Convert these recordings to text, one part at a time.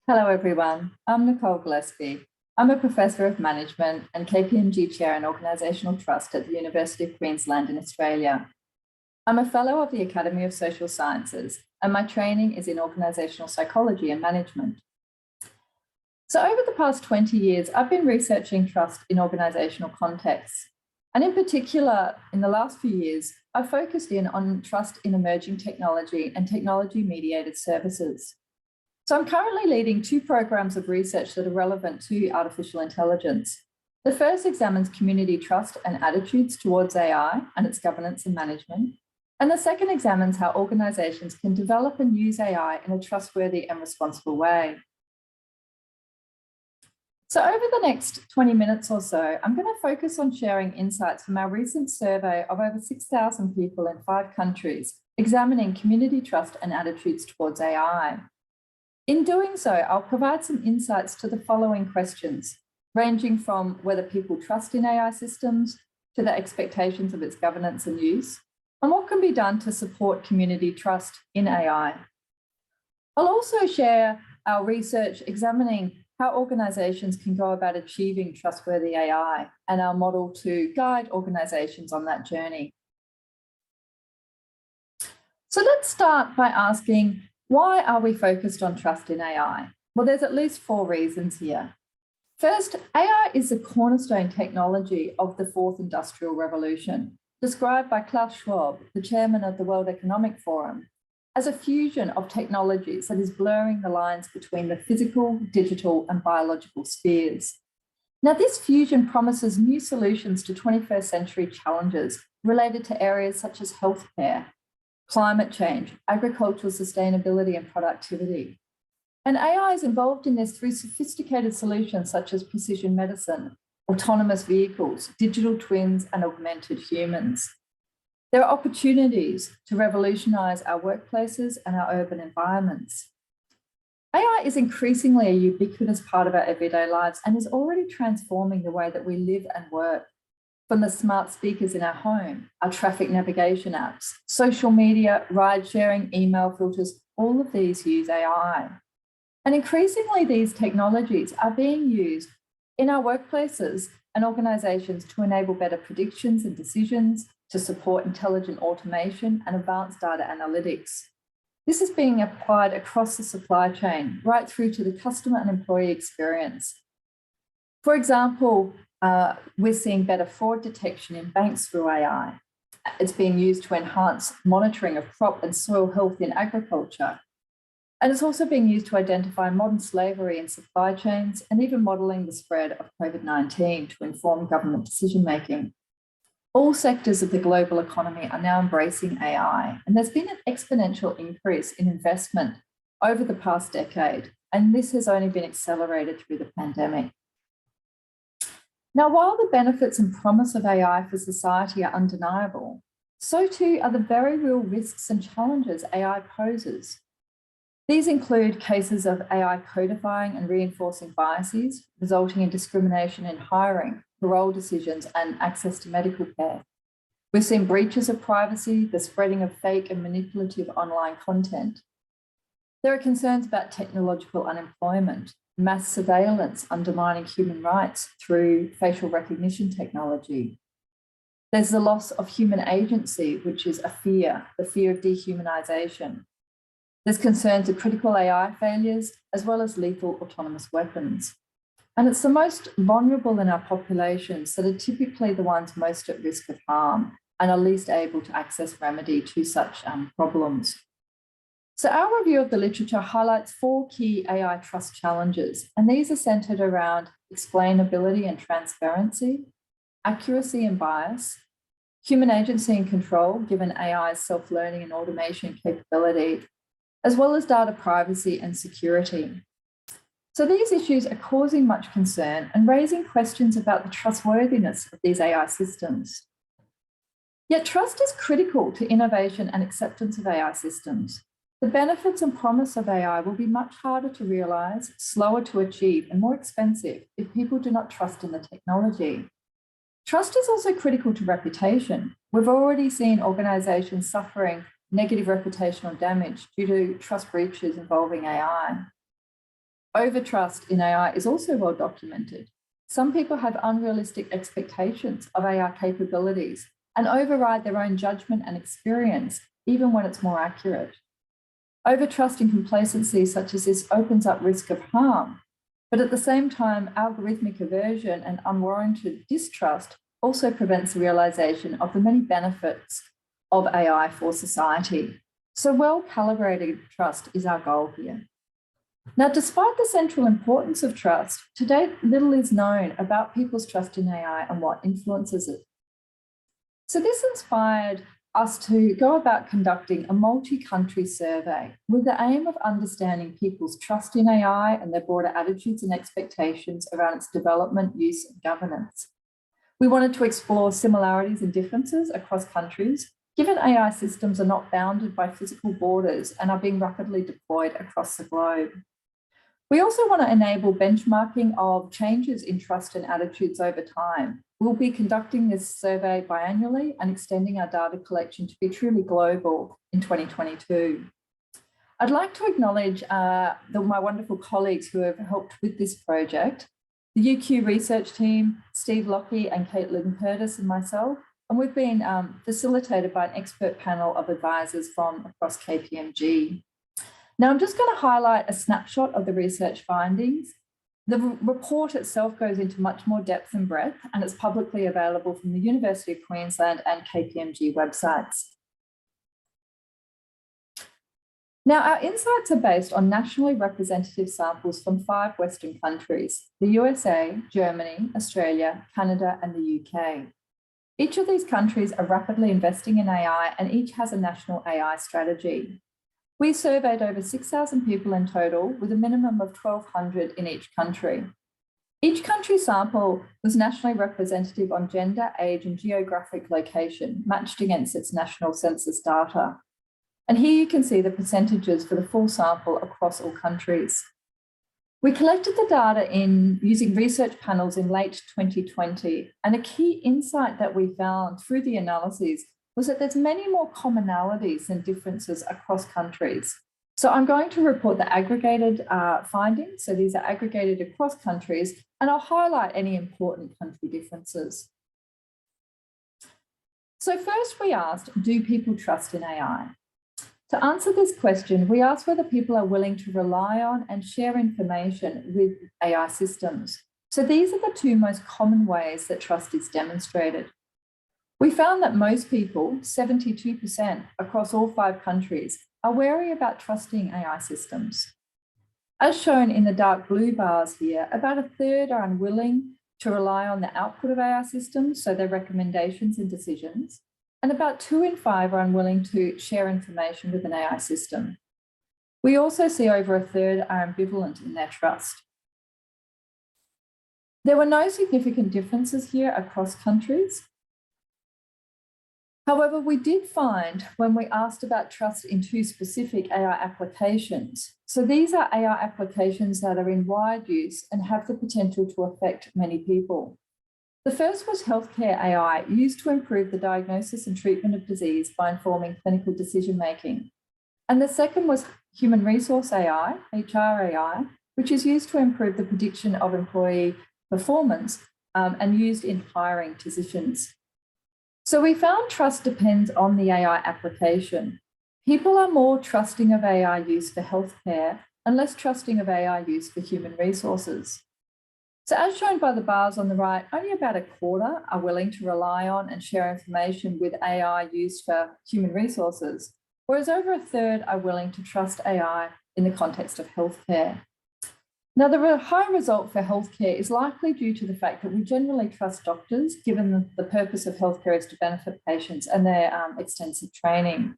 Hello, everyone. I'm Nicole Gillespie. I'm a Professor of Management and KPMG Chair in Organisational Trust at the University of Queensland in Australia. I'm a Fellow of the Academy of Social Sciences, and my training is in organisational psychology and management. So over the past 20 years, I've been researching trust in organisational contexts. And in particular, in the last few years, I've focused in on trust in emerging technology and technology-mediated services. So I'm currently leading two programs of research that are relevant to artificial intelligence. The first examines community trust and attitudes towards AI and its governance and management. And the second examines how organisations can develop and use AI in a trustworthy and responsible way. So over the next 20 minutes or so, I'm going to focus on sharing insights from our recent survey of over 6,000 people in 5 countries, examining community trust and attitudes towards AI. In doing so, I'll provide some insights to the following questions, ranging from whether people trust in AI systems to the expectations of its governance and use, and what can be done to support community trust in AI. I'll also share our research examining how organisations can go about achieving trustworthy AI and our model to guide organisations on that journey. So let's start by asking, why are we focused on trust in AI? Well, there's at least 4 reasons here. First, AI is the cornerstone technology of the 4th Industrial Revolution, described by Klaus Schwab, the chairman of the World Economic Forum, as a fusion of technologies that is blurring the lines between the physical, digital, and biological spheres. Now, this fusion promises new solutions to 21st century challenges related to areas such as healthcare, climate change, agricultural sustainability, and productivity. And AI is involved in this through sophisticated solutions such as precision medicine, autonomous vehicles, digital twins, and augmented humans. There are opportunities to revolutionise our workplaces and our urban environments. AI is increasingly a ubiquitous part of our everyday lives and is already transforming the way that we live and work. From the smart speakers in our home, our traffic navigation apps, social media, ride sharing, email filters, all of these use AI. And increasingly, these technologies are being used in our workplaces and organisations to enable better predictions and decisions, to support intelligent automation and advanced data analytics. This is being applied across the supply chain, right through to the customer and employee experience. For example, we're seeing better fraud detection in banks through AI. It's being used to enhance monitoring of crop and soil health in agriculture. And it's also being used to identify modern slavery in supply chains and even modelling the spread of COVID-19 to inform government decision-making. All sectors of the global economy are now embracing AI, and there's been an exponential increase in investment over the past decade, and this has only been accelerated through the pandemic. Now, while the benefits and promise of AI for society are undeniable, so too are the very real risks and challenges AI poses. These include cases of AI codifying and reinforcing biases, resulting in discrimination in hiring, parole decisions, and access to medical care. We've seen breaches of privacy, the spreading of fake and manipulative online content. There are concerns about technological unemployment, mass surveillance undermining human rights through facial recognition technology. There's the loss of human agency, which is a fear, the fear of dehumanization. There's concerns of critical AI failures, as well as lethal autonomous weapons. And it's the most vulnerable in our populations that are typically the ones most at risk of harm and are least able to access remedy to such problems. So our review of the literature highlights 4 key AI trust challenges, and these are centred around explainability and transparency, accuracy and bias, human agency and control, given AI's self-learning and automation capability, as well as data privacy and security. So these issues are causing much concern and raising questions about the trustworthiness of these AI systems. Yet trust is critical to innovation and acceptance of AI systems. The benefits and promise of AI will be much harder to realise, slower to achieve, and more expensive if people do not trust in the technology. Trust is also critical to reputation. We've already seen organisations suffering negative reputational damage due to trust breaches involving AI. Overtrust in AI is also well documented. Some people have unrealistic expectations of AI capabilities and override their own judgment and experience, even when it's more accurate. Overtrust and complacency such as this opens up risk of harm, but at the same time, algorithmic aversion and unwarranted distrust also prevents the realization of the many benefits of AI for society. So well-calibrated trust is our goal here. Now, despite the central importance of trust, to date, little is known about people's trust in AI and what influences it. So this inspired us to go about conducting a multi-country survey with the aim of understanding people's trust in AI and their broader attitudes and expectations around its development, use, and governance. We wanted to explore similarities and differences across countries, given AI systems are not bounded by physical borders and are being rapidly deployed across the globe. We also want to enable benchmarking of changes in trust and attitudes over time. We'll be conducting this survey biannually and extending our data collection to be truly global in 2022. I'd like to acknowledge my wonderful colleagues who have helped with this project, the UQ research team, Steve Lockie and Caitlin Curtis and myself, and we've been facilitated by an expert panel of advisors from across KPMG. Now, I'm just going to highlight a snapshot of the research findings. The report itself goes into much more depth and breadth, and it's publicly available from the University of Queensland and KPMG websites. Now, our insights are based on nationally representative samples from 5 Western countries: the USA, Germany, Australia, Canada, and the UK. Each of these countries are rapidly investing in AI, and each has a national AI strategy. We surveyed over 6,000 people in total, with a minimum of 1,200 in each country. Each country sample was nationally representative on gender, age, and geographic location, matched against its national census data. And here you can see the percentages for the full sample across all countries. We collected the data using research panels in late 2020, and a key insight that we found through the analyses was that there's many more commonalities than differences across countries. So I'm going to report the aggregated findings. So these are aggregated across countries, and I'll highlight any important country differences. So first we asked, do people trust in AI? To answer this question, we asked whether people are willing to rely on and share information with AI systems. So these are the 2 most common ways that trust is demonstrated. We found that most people, 72% across all 5 countries, are wary about trusting AI systems. As shown in the dark blue bars here, about 1/3 are unwilling to rely on the output of AI systems, so their recommendations and decisions, and about 2 in 5 are unwilling to share information with an AI system. We also see over 1/3 are ambivalent in their trust. There were no significant differences here across countries. However, we did find when we asked about trust in 2 specific AI applications. So these are AI applications that are in wide use and have the potential to affect many people. The first was healthcare AI, used to improve the diagnosis and treatment of disease by informing clinical decision-making. And the second was human resource AI, HR AI, which is used to improve the prediction of employee performance and used in hiring positions. So we found trust depends on the AI application. People are more trusting of AI use for healthcare and less trusting of AI use for human resources. So as shown by the bars on the right, only about 1/4 are willing to rely on and share information with AI used for human resources, whereas over 1/3 are willing to trust AI in the context of healthcare. Now, the high result for healthcare is likely due to the fact that we generally trust doctors, given the purpose of healthcare is to benefit patients and their extensive training.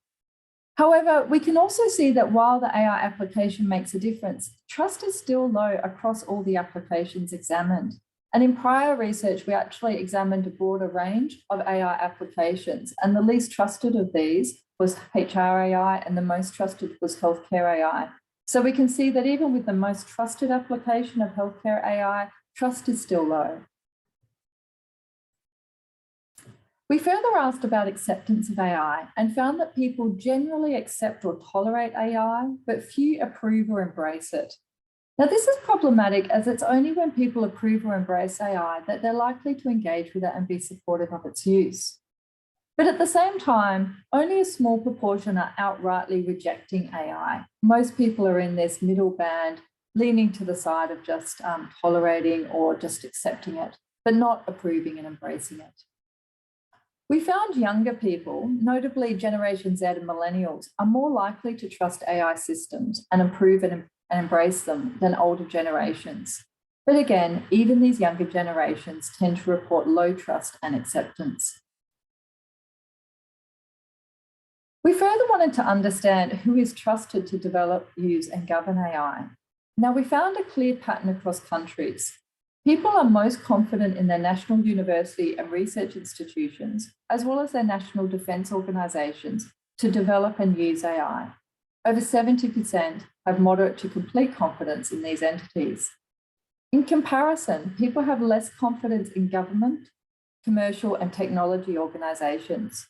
However, we can also see that while the AI application makes a difference, trust is still low across all the applications examined. And in prior research, we actually examined a broader range of AI applications, and the least trusted of these was HR AI, and the most trusted was healthcare AI. So we can see that even with the most trusted application of healthcare AI, trust is still low. We further asked about acceptance of AI and found that people generally accept or tolerate AI, but few approve or embrace it. Now, this is problematic as it's only when people approve or embrace AI that they're likely to engage with it and be supportive of its use. But at the same time, only a small proportion are outrightly rejecting AI. Most people are in this middle band, leaning to the side of just tolerating or just accepting it, but not approving and embracing it. We found younger people, notably Generation Z and millennials, are more likely to trust AI systems and approve and embrace them than older generations. But again, even these younger generations tend to report low trust and acceptance. We further wanted to understand who is trusted to develop, use, and govern AI. Now, we found a clear pattern across countries. People are most confident in their national university and research institutions, as well as their national defence organisations, to develop and use AI. Over 70% have moderate to complete confidence in these entities. In comparison, people have less confidence in government, commercial, and technology organisations.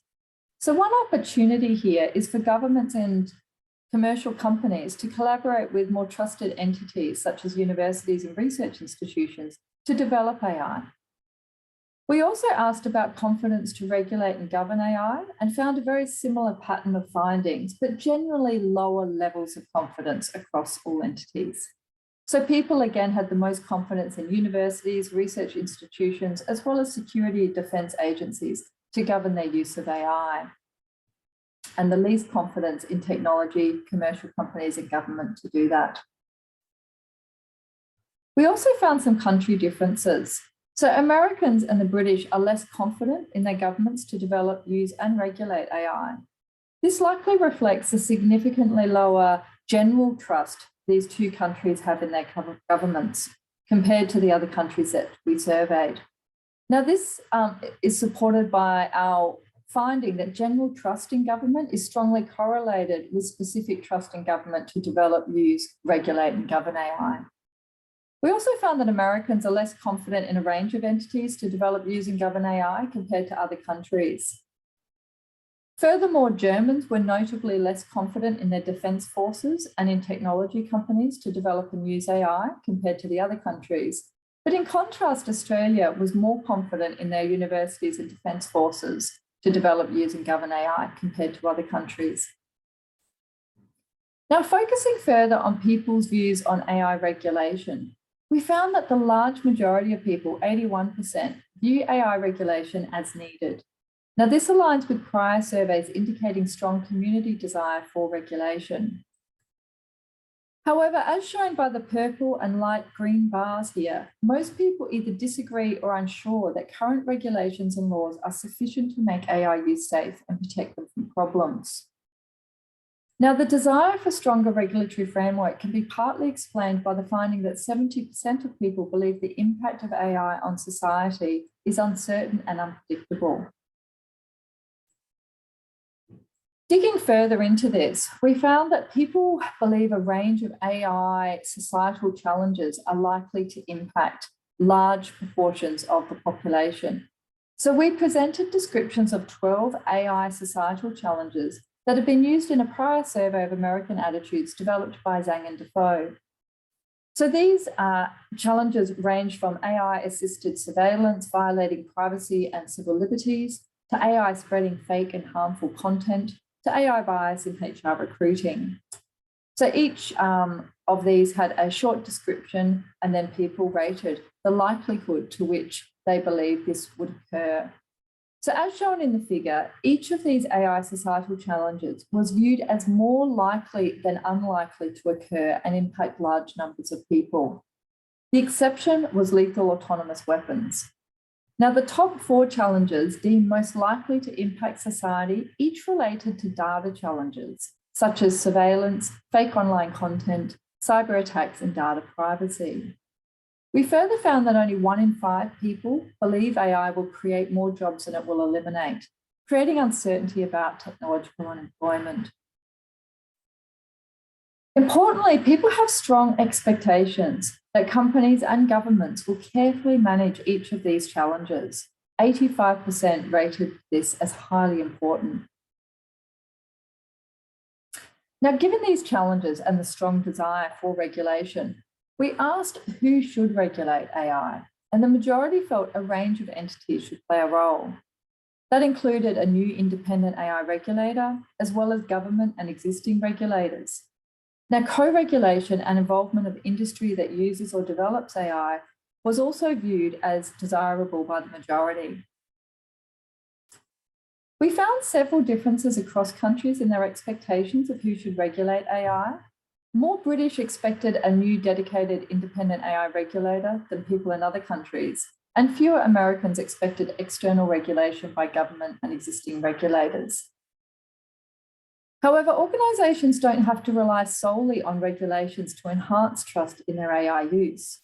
So one opportunity here is for governments and commercial companies to collaborate with more trusted entities such as universities and research institutions to develop AI. We also asked about confidence to regulate and govern AI and found a very similar pattern of findings, but generally lower levels of confidence across all entities. So people again had the most confidence in universities, research institutions, as well as security and defence agencies to govern their use of AI, and the least confidence in technology, commercial companies, and government to do that. We also found some country differences. So Americans and the British are less confident in their governments to develop, use, and regulate AI. This likely reflects the significantly lower general trust these two countries have in their governments compared to the other countries that we surveyed. Now, this is supported by our finding that general trust in government is strongly correlated with specific trust in government to develop, use, regulate, and govern AI. We also found that Americans are less confident in a range of entities to develop, use, and govern AI compared to other countries. Furthermore, Germans were notably less confident in their defence forces and in technology companies to develop and use AI compared to the other countries. But in contrast, Australia was more confident in their universities and defence forces to develop, use, and govern AI compared to other countries. Now, focusing further on people's views on AI regulation, we found that the large majority of people, 81%, view AI regulation as needed. Now, this aligns with prior surveys indicating strong community desire for regulation. However, as shown by the purple and light green bars here, most people either disagree or are unsure that current regulations and laws are sufficient to make AI use safe and protect them from problems. Now, the desire for stronger regulatory framework can be partly explained by the finding that 70% of people believe the impact of AI on society is uncertain and unpredictable. Digging further into this, we found that people believe a range of AI societal challenges are likely to impact large proportions of the population. So we presented descriptions of 12 AI societal challenges that have been used in a prior survey of American attitudes developed by Zhang and Defoe. So these challenges range from AI-assisted surveillance, violating privacy and civil liberties, to AI spreading fake and harmful content, to AI bias in HR recruiting. So each of these had a short description, and then people rated the likelihood to which they believe this would occur. So as shown in the figure, each of these AI societal challenges was viewed as more likely than unlikely to occur and impact large numbers of people. The exception was lethal autonomous weapons. Now, the top 4 challenges deemed most likely to impact society each related to data challenges, such as surveillance, fake online content, cyber attacks, and data privacy. We further found that only 1 in 5 people believe AI will create more jobs than it will eliminate, creating uncertainty about technological unemployment. Importantly, people have strong expectations that companies and governments will carefully manage each of these challenges. 85% rated this as highly important. Now, given these challenges and the strong desire for regulation, We asked who should regulate AI, and the majority felt a range of entities should play a role. That included a new independent AI regulator, as well as government and existing regulators. Now, co-regulation and involvement of industry that uses or develops AI was also viewed as desirable by the majority. We found several differences across countries in their expectations of who should regulate AI. More British expected a new dedicated independent AI regulator than people in other countries, and fewer Americans expected external regulation by government and existing regulators. However, organisations don't have to rely solely on regulations to enhance trust in their AI use.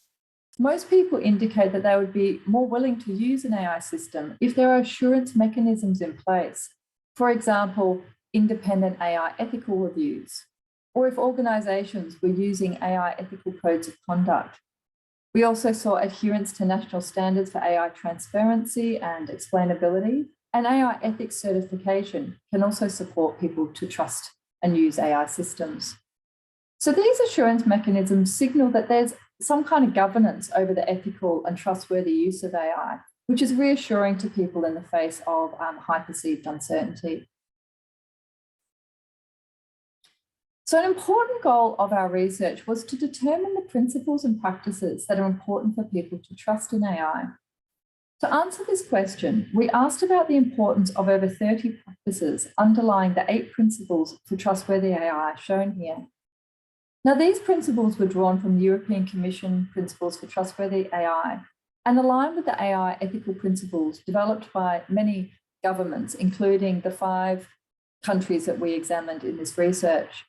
Most people indicate that they would be more willing to use an AI system if there are assurance mechanisms in place. For example, independent AI ethical reviews, or if organisations were using AI ethical codes of conduct. We also saw adherence to national standards for AI transparency and explainability, and AI ethics certification can also support people to trust and use AI systems. So these assurance mechanisms signal that there's some kind of governance over the ethical and trustworthy use of AI, which is reassuring to people in the face of high perceived uncertainty. So an important goal of our research was to determine the principles and practices that are important for people to trust in AI. To answer this question, we asked about the importance of over 30 practices underlying the 8 principles for trustworthy AI shown here. Now, these principles were drawn from the European Commission Principles for Trustworthy AI and align with the AI ethical principles developed by many governments, including the 5 countries that we examined in this research.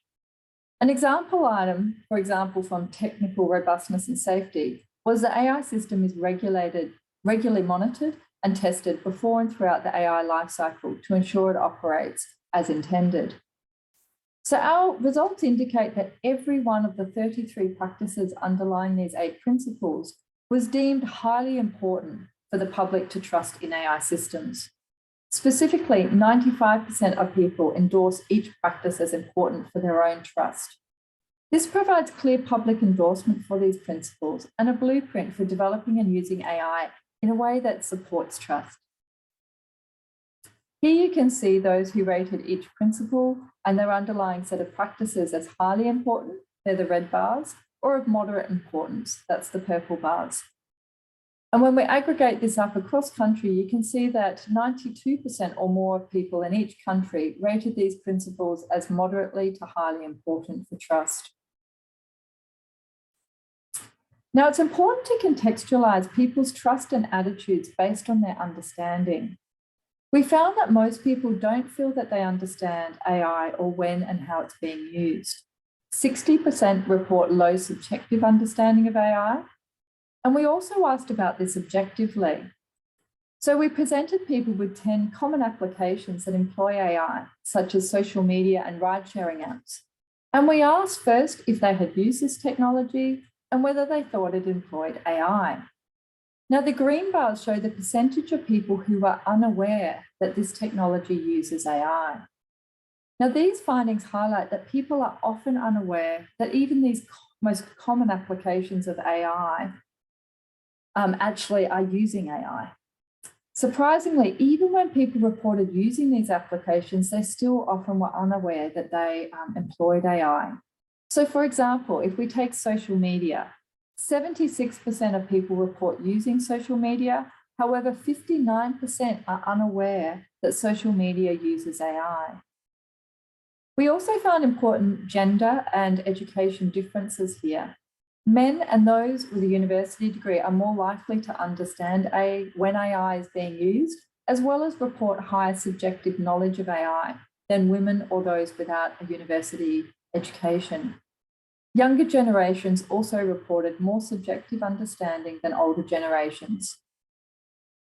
An example item, for example, from technical robustness and safety, was the AI system is regularly monitored and tested before and throughout the AI lifecycle to ensure it operates as intended. So our results indicate that every one of the 33 practices underlying these 8 principles was deemed highly important for the public to trust in AI systems. Specifically, 95% of people endorse each practice as important for their own trust. This provides clear public endorsement for these principles and a blueprint for developing and using AI in a way that supports trust. Here you can see those who rated each principle and their underlying set of practices as highly important, they're the red bars, or of moderate importance, that's the purple bars. And when we aggregate this up across country, you can see that 92% or more of people in each country rated these principles as moderately to highly important for trust. Now, it's important to contextualize people's trust and attitudes based on their understanding. We found that most people don't feel that they understand AI or when and how it's being used. 60% report low subjective understanding of AI. And we also asked about this objectively. So we presented people with 10 common applications that employ AI, such as social media and ride-sharing apps. And we asked first if they had used this technology and whether they thought it employed AI. Now, the green bars show the percentage of people who are unaware that this technology uses AI. Now, these findings highlight that people are often unaware that even these most common applications of AI actually are using AI. Surprisingly, even when people reported using these applications, they still often were unaware that they employed AI. So, for example, if we take social media, 76% of people report using social media. However, 59% are unaware that social media uses AI. We also found important gender and education differences here. Men and those with a university degree are more likely to understand when AI is being used, as well as report higher subjective knowledge of AI than women or those without a university education. Younger generations also reported more subjective understanding than older generations.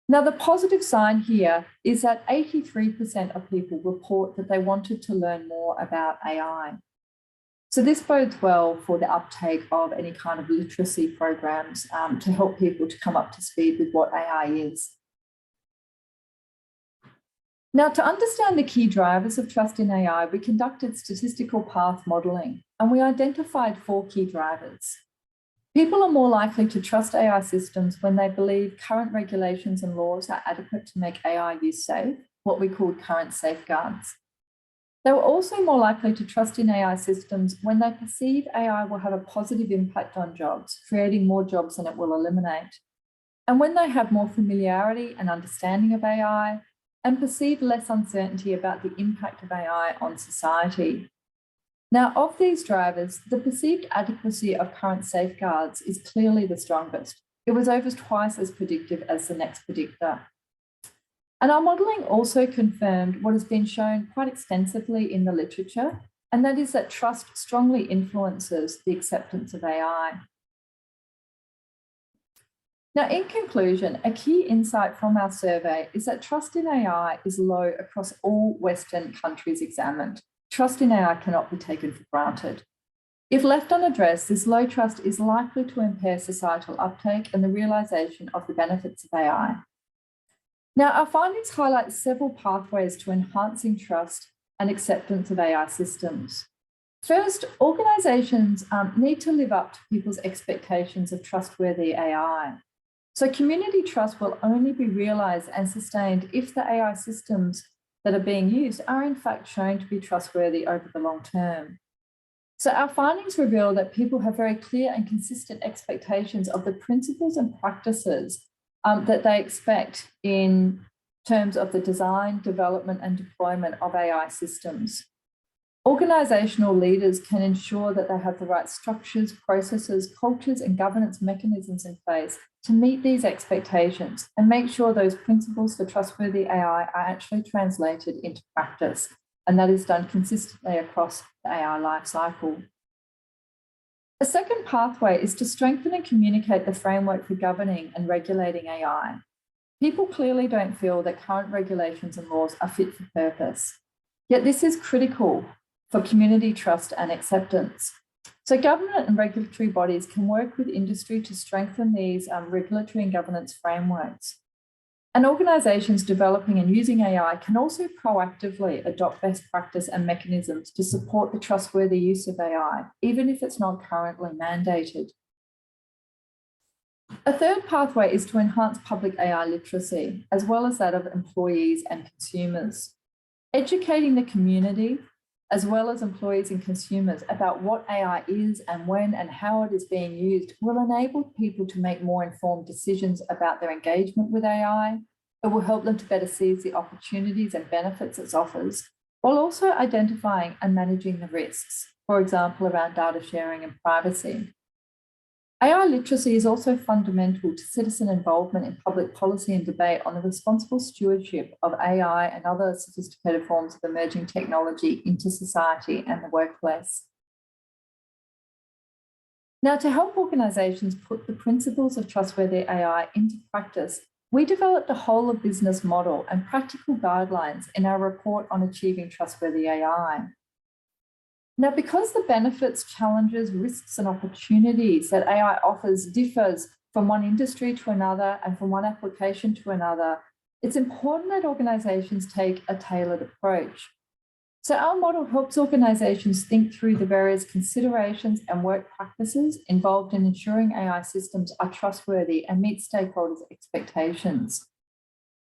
Now, the positive sign here is that 83% of people report that they wanted to learn more about AI. So this bodes well for the uptake of any kind of literacy programs to help people to come up to speed with what AI is. Now, to understand the key drivers of trust in AI, we conducted statistical path modelling, and we identified 4 key drivers. People are more likely to trust AI systems when they believe current regulations and laws are adequate to make AI use safe, what we call current safeguards. They were also more likely to trust in AI systems when they perceive AI will have a positive impact on jobs, creating more jobs than it will eliminate. And when they have more familiarity and understanding of AI and perceive less uncertainty about the impact of AI on society. Now, of these drivers, the perceived adequacy of current safeguards is clearly the strongest. It was over twice as predictive as the next predictor. And our modelling also confirmed what has been shown quite extensively in the literature, and that is that trust strongly influences the acceptance of AI. Now, in conclusion, a key insight from our survey is that trust in AI is low across all Western countries examined. Trust in AI cannot be taken for granted. If left unaddressed, this low trust is likely to impair societal uptake and the realisation of the benefits of AI. Now, our findings highlight several pathways to enhancing trust and acceptance of AI systems. First, organisations need to live up to people's expectations of trustworthy AI. So community trust will only be realised and sustained if the AI systems that are being used are in fact shown to be trustworthy over the long term. So our findings reveal that people have very clear and consistent expectations of the principles and practices that they expect in terms of the design, development and deployment of AI systems. Organisational leaders can ensure that they have the right structures, processes, cultures and governance mechanisms in place to meet these expectations and make sure those principles for trustworthy AI are actually translated into practice, and that is done consistently across the AI lifecycle. A second pathway is to strengthen and communicate the framework for governing and regulating AI. People clearly don't feel that current regulations and laws are fit for purpose, yet this is critical for community trust and acceptance. So government and regulatory bodies can work with industry to strengthen these regulatory and governance frameworks. And organisations developing and using AI can also proactively adopt best practice and mechanisms to support the trustworthy use of AI, even if it's not currently mandated. A third pathway is to enhance public AI literacy, as well as that of employees and consumers. Educating the community, as well as employees and consumers, about what AI is and when and how it is being used will enable people to make more informed decisions about their engagement with AI. It will help them to better seize the opportunities and benefits it offers, while also identifying and managing the risks, for example, around data sharing and privacy. AI literacy is also fundamental to citizen involvement in public policy and debate on the responsible stewardship of AI and other sophisticated forms of emerging technology into society and the workplace. Now, to help organisations put the principles of trustworthy AI into practice, we developed a whole of business model and practical guidelines in our report on achieving trustworthy AI. Now, because the benefits, challenges, risks and opportunities that AI offers differs from one industry to another and from one application to another, it's important that organisations take a tailored approach. So our model helps organisations think through the various considerations and work practices involved in ensuring AI systems are trustworthy and meet stakeholders' expectations.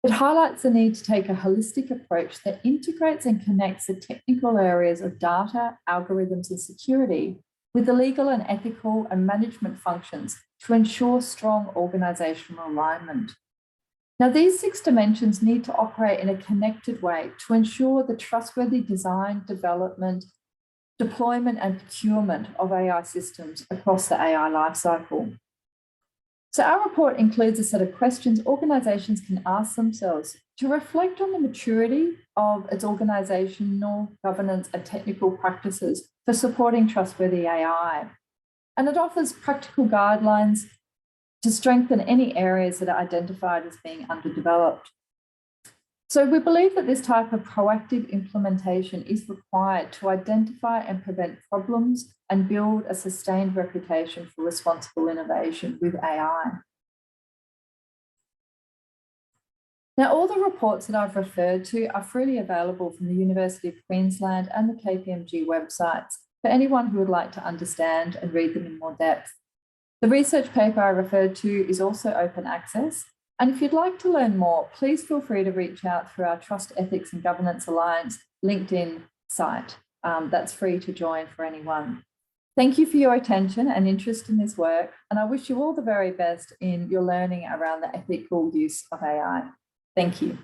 It highlights the need to take a holistic approach that integrates and connects the technical areas of data, algorithms, and security with the legal and ethical and management functions to ensure strong organisational alignment. Now, these 6 dimensions need to operate in a connected way to ensure the trustworthy design, development, deployment, and procurement of AI systems across the AI lifecycle. So our report includes a set of questions organisations can ask themselves to reflect on the maturity of its organisational governance and technical practices for supporting trustworthy AI. And it offers practical guidelines to strengthen any areas that are identified as being underdeveloped. So we believe that this type of proactive implementation is required to identify and prevent problems and build a sustained reputation for responsible innovation with AI. Now, all the reports that I've referred to are freely available from the University of Queensland and the KPMG websites for anyone who would like to understand and read them in more depth. The research paper I referred to is also open access. And if you'd like to learn more, please feel free to reach out through our Trust, Ethics and Governance Alliance LinkedIn site. That's free to join for anyone. Thank you for your attention and interest in this work, and I wish you all the very best in your learning around the ethical use of AI. Thank you.